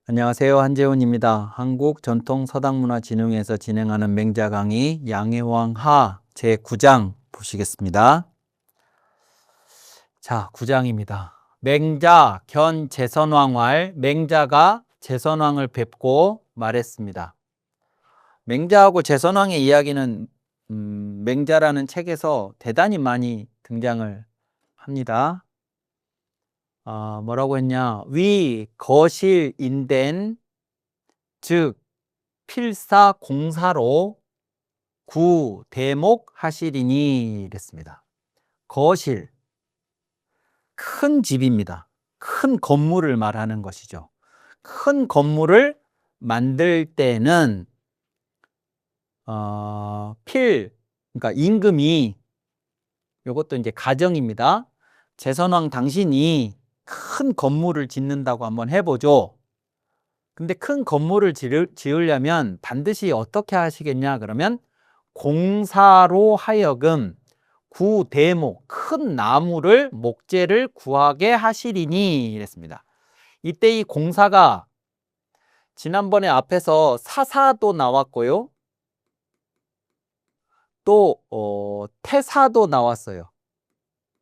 안녕하세요. 한재훈입니다. 한국전통서당문화진흥회에서 진행하는 맹자 강의 양해왕하 제9장 보시겠습니다. 자, 9장입니다. 맹자 견 제선왕왈. 맹자가 제선왕을 뵙고 말했습니다. 맹자하고 제선왕의 이야기는 맹자라는 책에서 대단히 많이 등장을 합니다. 뭐라고 했냐? 위 거실인된 즉 필사 공사로 구 대목 하시리니 이랬습니다. 거실, 큰 집입니다. 큰 건물을 말하는 것이죠. 큰 건물을 만들 때는 그러니까 임금이, 이것도 이제 가정입니다. 제선왕 당신이 큰 건물을 짓는다고 한번 해보죠. 근데 큰 건물을 지으려면 반드시 어떻게 하시겠냐? 그러면 공사로 하여금 구대목, 큰 나무를, 목재를 구하게 하시리니 이랬습니다. 이때 이 공사가 지난번에 앞에서 사사도 나왔고요. 또 태사도 나왔어요.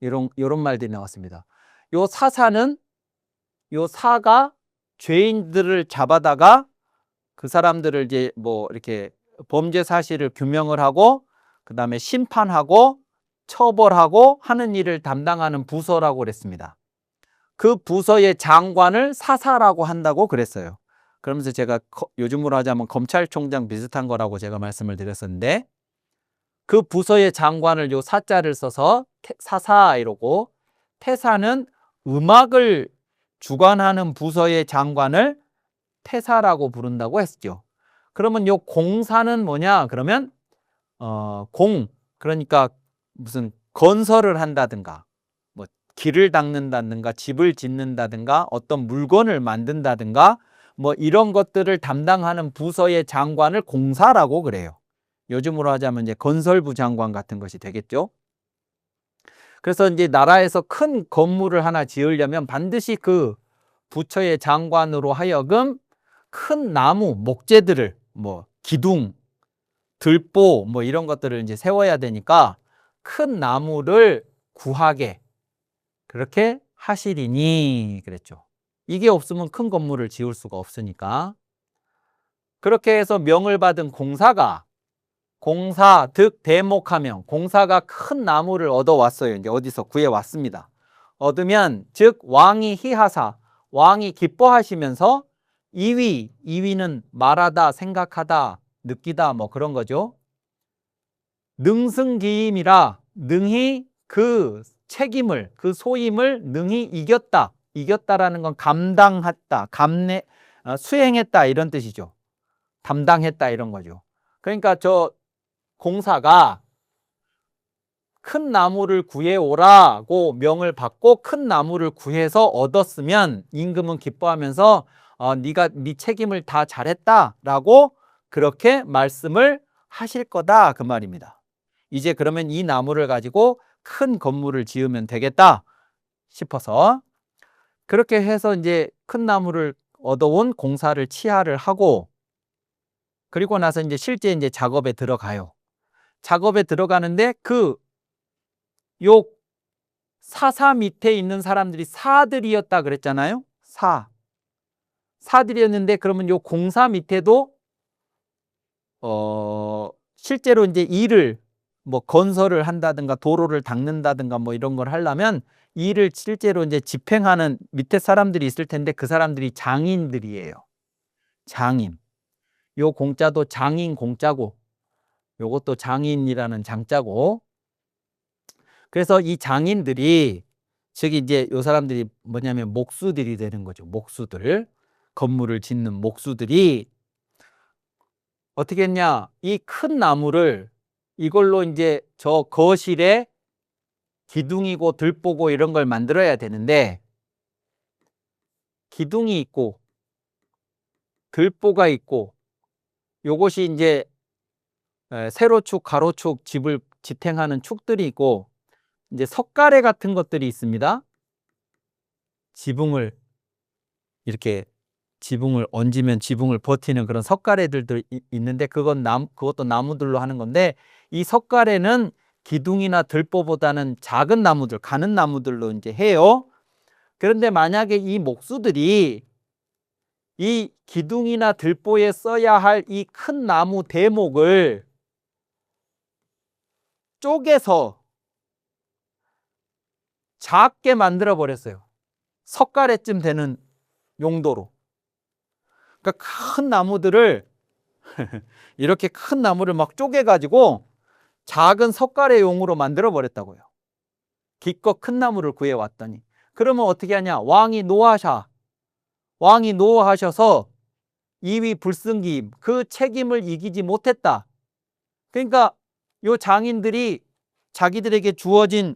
이런 말들이 나왔습니다. 요 사사는, 요 사가 죄인들을 잡아다가 그 사람들을 이제 뭐 이렇게 범죄 사실을 규명을 하고 그 다음에 심판하고 처벌하고 하는 일을 담당하는 부서라고 그랬습니다. 그 부서의 장관을 사사라고 한다고 그랬어요. 그러면서 제가 요즘으로 하자면 검찰총장 비슷한 거라고 제가 말씀을 드렸었는데, 그 부서의 장관을 요 사자를 써서 사사 이러고, 태사는 음악을 주관하는 부서의 장관을 태사라고 부른다고 했죠. 그러면 요 공사는 뭐냐? 그러면 그러니까 무슨 건설을 한다든가, 뭐 길을 닦는다든가, 집을 짓는다든가, 어떤 물건을 만든다든가, 뭐 이런 것들을 담당하는 부서의 장관을 공사라고 그래요. 요즘으로 하자면 이제 건설부 장관 같은 것이 되겠죠. 그래서 이제 나라에서 큰 건물을 하나 지으려면 반드시 그 부처의 장관으로 하여금 큰 나무, 목재들을, 뭐 기둥, 들보 뭐 이런 것들을 이제 세워야 되니까 큰 나무를 구하게 그렇게 하시리니 그랬죠. 이게 없으면 큰 건물을 지을 수가 없으니까. 그렇게 해서 명을 받은 공사가, 공사 득 대목하면, 공사가 큰 나무를 얻어왔어요. 이제 어디서 구해왔습니다. 얻으면 즉 왕이 희하사, 왕이 기뻐하시면서 이위는 말하다, 생각하다, 느끼다 뭐 그런 거죠. 능승기임이라, 능히 그 책임을, 그 소임을 능히 이겼다. 이겼다라는 건 감당했다, 수행했다 이런 뜻이죠. 담당했다 이런 거죠. 그러니까 저 공사가 큰 나무를 구해오라고 명을 받고 큰 나무를 구해서 얻었으면 임금은 기뻐하면서 네가 네 책임을 다 잘했다라고 그렇게 말씀을 하실 거다 그 말입니다. 이제 그러면 이 나무를 가지고 큰 건물을 지으면 되겠다 싶어서 그렇게 해서 이제 큰 나무를 얻어온 공사를 치하를 하고, 그리고 나서 이제 실제 이제 작업에 들어가요. 작업에 들어가는데 요 사사 밑에 있는 사람들이 사들이었다 그랬잖아요. 사들이었는데 그러면 요 공사 밑에도 실제로 이제 일을 뭐 건설을 한다든가 도로를 닦는다든가 뭐 이런 걸 하려면 일을 실제로 이제 집행하는 밑에 사람들이 있을 텐데 그 사람들이 장인들이에요. 장인. 요 공자도 장인 공자고 요것도 장인이라는 장자고, 그래서 이 장인들이, 즉 이제 요 사람들이 뭐냐면 목수들이 되는 거죠. 목수들. 건물을 짓는 목수들이 어떻게 했냐? 이 큰 나무를 이걸로 이제 저 거실에 기둥이고 들보고 이런 걸 만들어야 되는데, 기둥이 있고 들보가 있고 요것이 이제 세로축, 가로축 집을 지탱하는 축들이 있고 이제 석가래 같은 것들이 있습니다. 지붕을 이렇게 지붕을 얹으면 지붕을 버티는 그런 석가래들도 있는데 그것도 나무들로 하는 건데, 이 석가래는 기둥이나 들보보다는 작은 나무들, 가는 나무들로 이제 해요. 그런데 만약에 이 목수들이 이 기둥이나 들보에 써야 할 이 큰 나무 대목을 쪼개서 작게 만들어 버렸어요. 석가래쯤 되는 용도로. 그러니까 큰 나무들을 이렇게 큰 나무를 막 쪼개가지고 작은 석가래용으로 만들어 버렸다고요. 기껏 큰 나무를 구해왔더니. 그러면 어떻게 하냐? 왕이 노하셔서 이위 불승기, 그 책임을 이기지 못했다. 그러니까 요 장인들이 자기들에게 주어진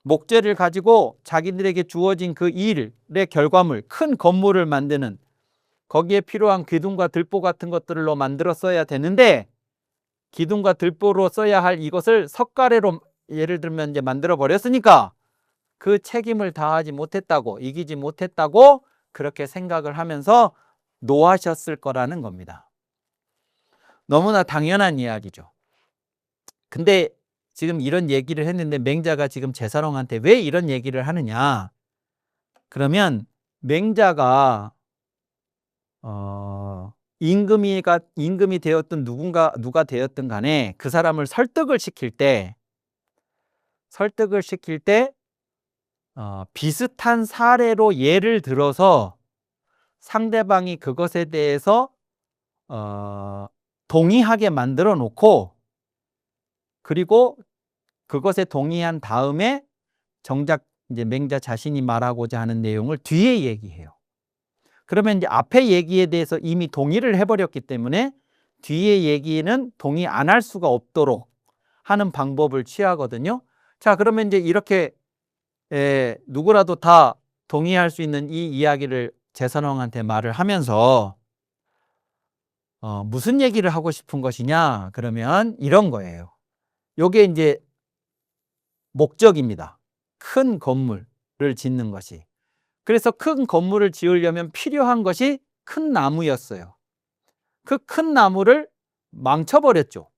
목재를 가지고 자기들에게 주어진 그 일의 결과물, 큰 건물을 만드는, 거기에 필요한 기둥과 들보 같은 것들로 만들었어야 되는데, 기둥과 들보로 써야 할 이것을 석가래로 예를 들면 이제 만들어 버렸으니까 그 책임을 다하지 못했다고, 이기지 못했다고 그렇게 생각을 하면서 노하셨을 거라는 겁니다. 너무나 당연한 이야기죠. 근데 지금 이런 얘기를 했는데 맹자가 지금 제사롱한테 왜 이런 얘기를 하느냐? 그러면 맹자가 임금이 되었든 누가 되었든 간에 그 사람을 설득을 시킬 때 비슷한 사례로 예를 들어서 상대방이 그것에 대해서 동의하게 만들어 놓고, 그리고 그것에 동의한 다음에 정작 이제 맹자 자신이 말하고자 하는 내용을 뒤에 얘기해요. 그러면 이제 앞에 얘기에 대해서 이미 동의를 해버렸기 때문에 뒤에 얘기는 동의 안 할 수가 없도록 하는 방법을 취하거든요. 자, 그러면 이제 이렇게 누구라도 다 동의할 수 있는 이 이야기를 제선홍한테 말을 하면서 무슨 얘기를 하고 싶은 것이냐? 그러면 이런 거예요. 요게 이제 목적입니다. 큰 건물을 짓는 것이. 그래서 큰 건물을 지으려면 필요한 것이 큰 나무였어요. 그 큰 나무를 망쳐버렸죠.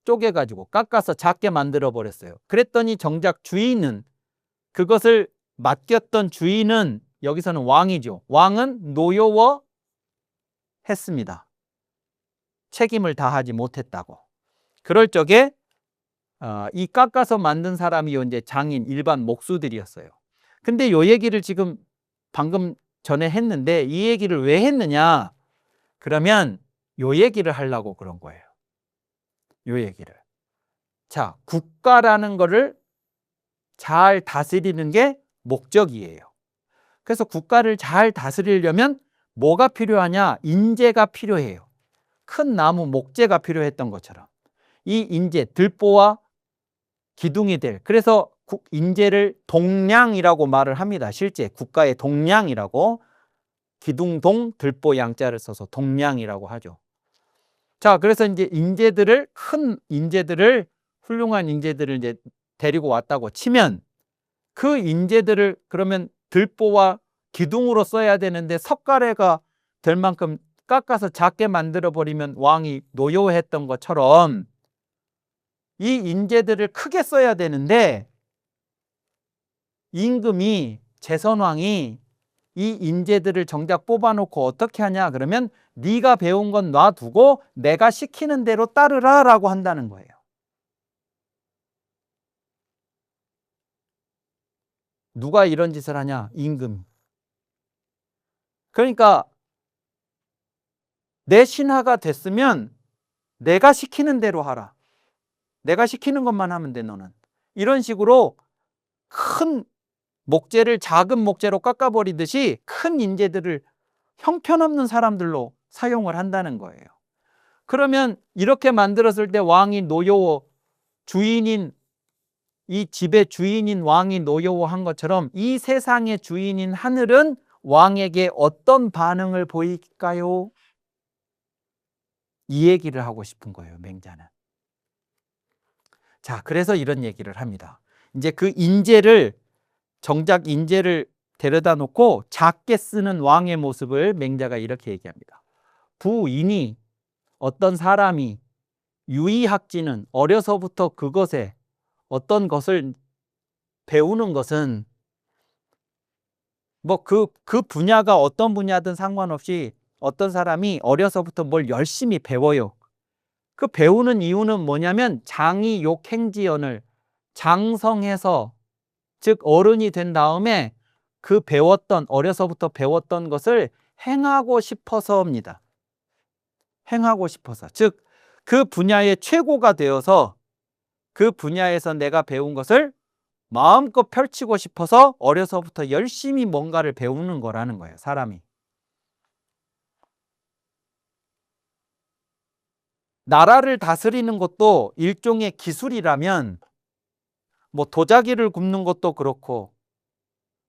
쪼개가지고 깎아서 작게 만들어 버렸어요. 그랬더니 정작 그것을 맡겼던 주인은, 여기서는 왕이죠. 왕은 노여워했습니다. 책임을 다하지 못했다고. 그럴 적에 이 깎아서 만든 사람이 이제 장인, 일반 목수들이었어요. 근데 요 얘기를 지금 방금 전에 했는데, 이 얘기를 왜 했느냐? 그러면 요 얘기를 하려고 그런 거예요. 요 얘기를. 자, 국가라는 거를 잘 다스리는 게 목적이에요. 그래서 국가를 잘 다스리려면 뭐가 필요하냐? 인재가 필요해요. 큰 나무 목재가 필요했던 것처럼 이 인재, 들보와 기둥이 될, 그래서 인재를 동량이라고 말을 합니다. 실제 국가의 동량이라고, 기둥동 들보 양자를 써서 동량이라고 하죠. 자, 그래서 이제 훌륭한 인재들을 이제 데리고 왔다고 치면, 그 인재들을 그러면 들보와 기둥으로 써야 되는데 석가래가 될 만큼 깎아서 작게 만들어 버리면 왕이 노여워했던 것처럼 이 인재들을 크게 써야 되는데, 임금이, 제선왕이 이 인재들을 정작 뽑아놓고 어떻게 하냐? 그러면 네가 배운 건 놔두고 내가 시키는 대로 따르라 라고 한다는 거예요. 누가 이런 짓을 하냐? 임금. 그러니까 내 신하가 됐으면 내가 시키는 대로 하라. 내가 시키는 것만 하면 돼, 너는. 이런 식으로 큰 목재를 작은 목재로 깎아버리듯이 큰 인재들을 형편없는 사람들로 사용을 한다는 거예요. 그러면 이렇게 만들었을 때 왕이 노여워, 이 집의 주인인 왕이 노여워한 것처럼 이 세상의 주인인 하늘은 왕에게 어떤 반응을 보일까요? 이 얘기를 하고 싶은 거예요, 맹자는. 자, 그래서 이런 얘기를 합니다. 이제 그 정작 인재를 데려다 놓고 작게 쓰는 왕의 모습을 맹자가 이렇게 얘기합니다. 부인이, 어떤 사람이, 유의학지는, 어려서부터 그것에 어떤 것을 배우는 것은 뭐 그 분야가 어떤 분야든 상관없이 어떤 사람이 어려서부터 뭘 열심히 배워요. 그 배우는 이유는 뭐냐면 장이 욕행지연을 장성해서, 즉 어른이 된 다음에 그 어려서부터 배웠던 것을 행하고 싶어서입니다. 행하고 싶어서. 즉 그 분야의 최고가 되어서 그 분야에서 내가 배운 것을 마음껏 펼치고 싶어서 어려서부터 열심히 뭔가를 배우는 거라는 거예요, 사람이. 나라를 다스리는 것도 일종의 기술이라면 뭐 도자기를 굽는 것도 그렇고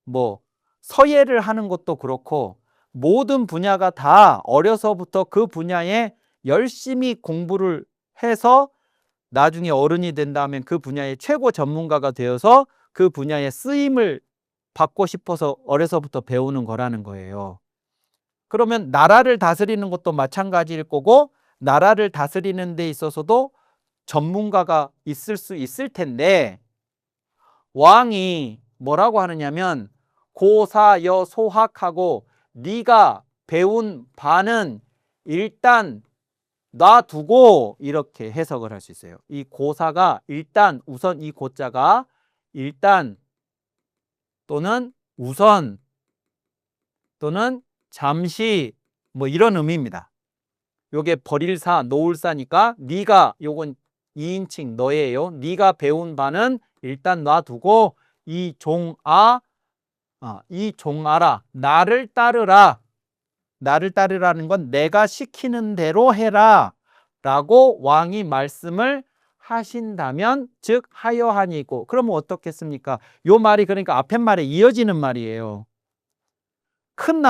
뭐 서예를 하는 것도 그렇고 모든 분야가 다 어려서부터 그 분야에 열심히 공부를 해서 나중에 어른이 된다면 그 분야의 최고 전문가가 되어서 그 분야의 쓰임을 받고 싶어서 어려서부터 배우는 거라는 거예요. 그러면 나라를 다스리는 것도 마찬가지일 거고 나라를 다스리는 데 있어서도 전문가가 있을 수 있을 텐데 왕이 뭐라고 하느냐면 고사여소학하고 네가 배운 바는 일단 놔두고 이렇게 해석을 할 수 있어요. 이 고사가 일단, 우선, 이 고자가 일단 또는 우선 또는 잠시 뭐 이런 의미입니다. 요게 버릴사, 놓을사니까 네가, 요건 2인칭 너예요. 네가 배운 바는 일단 놔두고 이 종아라, 나를 따르라. 나를 따르라는 건 내가 시키는 대로 해라 라고 왕이 말씀을 하신다면 즉 하여하니고. 그러면 어떻겠습니까? 요 말이 그러니까 앞에 말에 이어지는 말이에요. 큰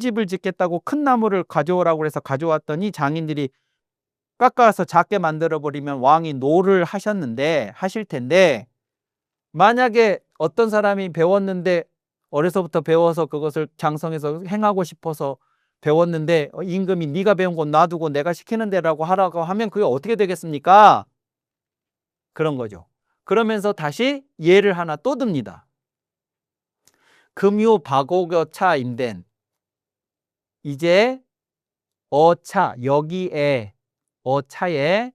집을 짓겠다고 큰 나무를 가져오라고 해서 가져왔더니 장인들이 깎아서 작게 만들어 버리면 왕이 노를 하실 텐데, 만약에 어떤 사람이 배웠는데 어려서부터 배워서 그것을 장성해서 행하고 싶어서 배웠는데 임금이 네가 배운 건 놔두고 내가 시키는 대라고 하라고 하면 그게 어떻게 되겠습니까? 그런 거죠. 그러면서 다시 예를 하나 또 듭니다. 금유 박옥여차 임된, 이제 어차, 여기에 어차에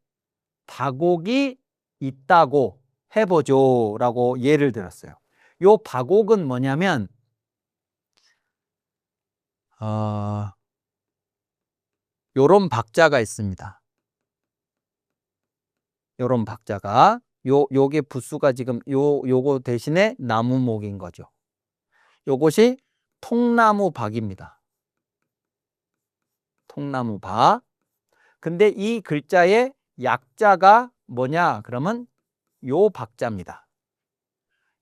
박옥이 있다고 해보죠 라고 예를 들었어요. 요 박옥은 뭐냐면 요런 박자가 있습니다. 요런 박자가 요게 부수가 지금 요거 대신에 나무목인 거죠. 요것이 통나무박입니다. 통나무박. 근데 이 글자의 약자가 뭐냐 그러면 요 박자입니다.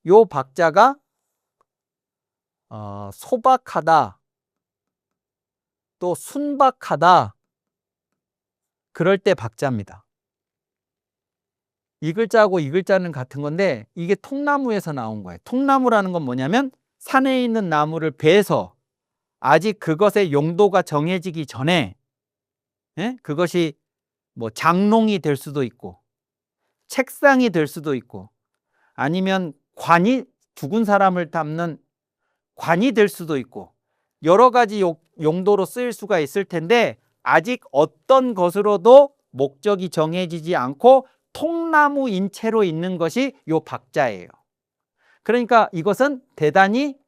요 박자가 소박하다, 또 순박하다, 그럴 때 박자입니다. 이 글자하고 이 글자는 같은 건데 이게 통나무에서 나온 거예요. 통나무라는 건 뭐냐면 산에 있는 나무를 베서 아직 그것의 용도가 정해지기 전에, 그것이 뭐 장롱이 될 수도 있고 책상이 될 수도 있고 아니면 죽은 사람을 담는 관이 될 수도 있고 여러 가지 용도로 쓰일 수가 있을 텐데 아직 어떤 것으로도 목적이 정해지지 않고 통나무인 채로 있는 것이 요 박자예요. 그러니까 이것은 대단히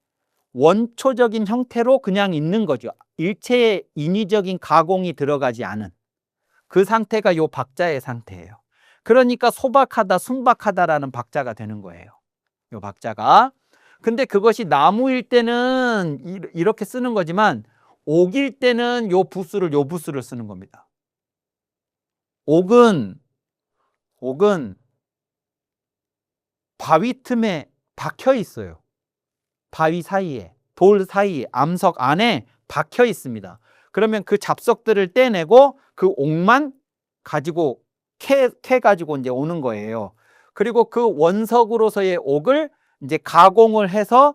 원초적인 형태로 그냥 있는 거죠. 일체의 인위적인 가공이 들어가지 않은 그 상태가 요 박자의 상태예요. 그러니까 소박하다, 순박하다라는 박자가 되는 거예요. 요 박자가. 근데 그것이 나무일 때는 이렇게 쓰는 거지만 옥일 때는 요 부수를 쓰는 겁니다. 옥은 바위 틈에 박혀 있어요. 바위 사이에, 돌 사이에, 암석 안에 박혀 있습니다. 그러면 그 잡석들을 떼내고 그 옥만 가지고 캐 가지고 이제 오는 거예요. 그리고 그 원석으로서의 옥을 이제 가공을 해서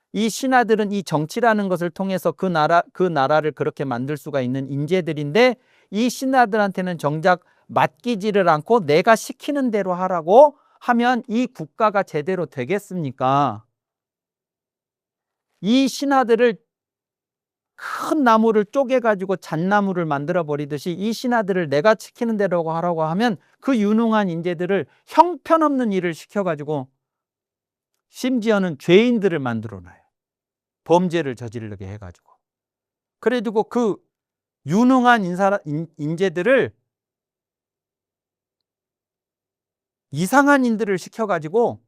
이 신하들은 이 정치라는 것을 통해서 그 나라를 그렇게 만들 수가 있는 인재들인데 이 신하들한테는 정작 맡기지를 않고 내가 시키는 대로 하라고 하면 이 국가가 제대로 되겠습니까? 이 신하들을 큰 나무를 쪼개가지고 잣나무를 만들어 버리듯이 이 신하들을 내가 시키는 대로 하라고 하면 그 유능한 인재들을 형편없는 일을 시켜가지고 심지어는 죄인들을 만들어놔요. 범죄를 저지르게 해가지고. 그래가지고 그 유능한 인재들을 이상한 인들을 시켜가지고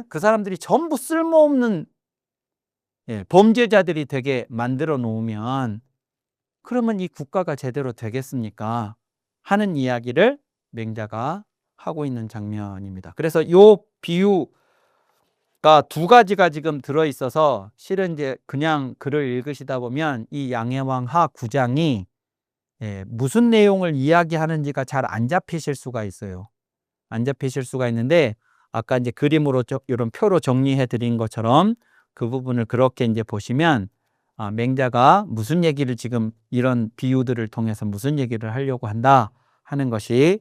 그 사람들이 전부 쓸모없는 범죄자들이 되게 만들어 놓으면 그러면 이 국가가 제대로 되겠습니까? 하는 이야기를 맹자가 하고 있는 장면입니다. 그래서 이 비유가 두 가지가 지금 들어있어서 실은 이제 그냥 글을 읽으시다 보면 이 양해왕하 9장이 무슨 내용을 이야기하는지가 잘 안 잡히실 수가 있어요. 안 잡히실 수가 있는데 아까 이제 그림으로 이런 표로 정리해 드린 것처럼 그 부분을 그렇게 이제 보시면 맹자가 무슨 얘기를 지금 이런 비유들을 통해서 무슨 얘기를 하려고 한다 하는 것이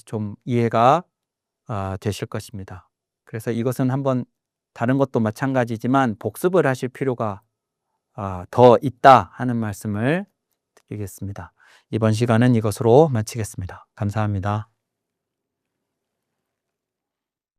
좀 이해가 되실 것입니다. 그래서 이것은 한번 다른 것도 마찬가지지만 복습을 하실 필요가 더 있다 하는 말씀을 드리겠습니다. 이번 시간은 이것으로 마치겠습니다. 감사합니다.